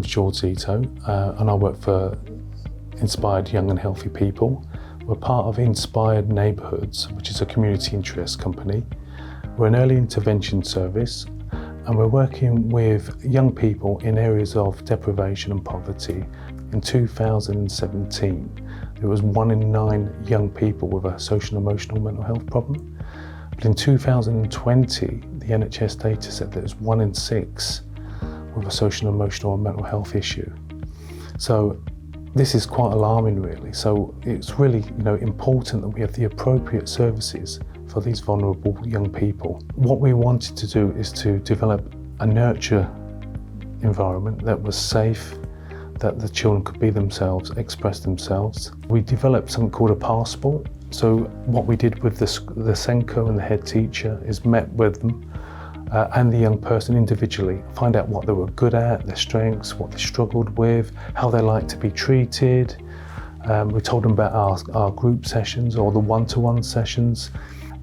George Zito, and I work for Inspired Young and Healthy People. We're part of Inspired Neighbourhoods, which is a community interest company. We're an early intervention service, and we're working with young people in areas of deprivation and poverty. In 2017, there was 1 in 9 young people with a social and emotional mental health problem. But in 2020, the NHS data said that there's 1 in 6 with a social and emotional and mental health issue. So this is quite alarming, really. So it's really, important that we have the appropriate services for these vulnerable young people. What we wanted to do is to develop a nurture environment that was safe, that the children could be themselves, express themselves. We developed something called a passport. So what we did with the Senko and the head teacher is met with them and the young person individually, find out what they were good at, their strengths, what they struggled with, how they like to be treated. We told them about our group sessions or the one-to-one sessions,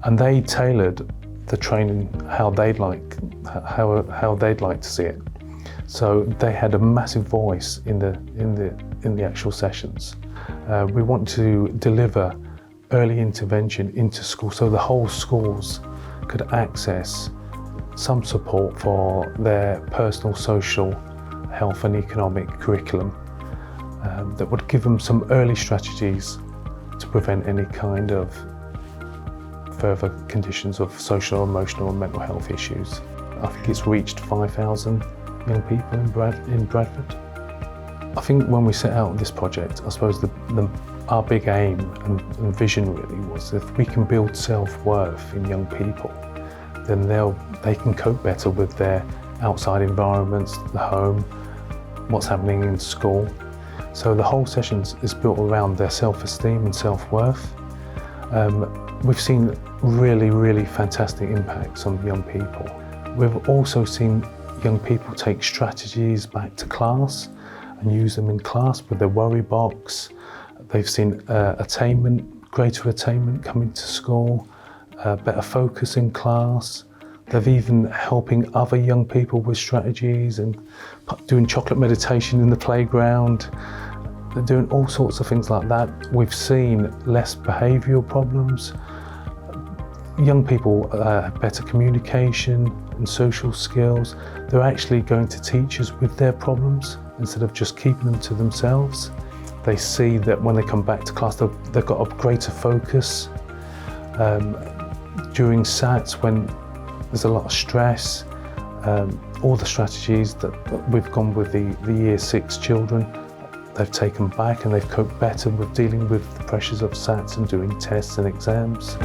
and they tailored the training how they'd like to see it. So they had a massive voice in the actual sessions. We want to deliver early intervention into school so the whole schools could access some support for their personal, social, health and economic curriculum that would give them some early strategies to prevent any kind of further conditions of social, emotional and mental health issues. I think it's reached 5,000 young people in Bradford. I think when we set out this project, I suppose our big aim and vision really was if we can build self-worth in young people, then they can cope better with their outside environments, the home, what's happening in school. So the whole session is built around their self-esteem and self-worth. We've seen really, really fantastic impacts on young people. We've also seen young people take strategies back to class and use them in class with their worry box. They've seen greater attainment coming to school, better focus in class. They've even helping other young people with strategies and doing chocolate meditation in the playground. They're doing all sorts of things like that. We've seen less behavioural problems. Young people have better communication and social skills. They're actually going to teachers with their problems instead of just keeping them to themselves. They see that when they come back to class, they've got a greater focus. During SATs, when there's a lot of stress, all the strategies that we've gone with the Year 6 children, they've taken back and they've coped better with dealing with the pressures of SATs and doing tests and exams.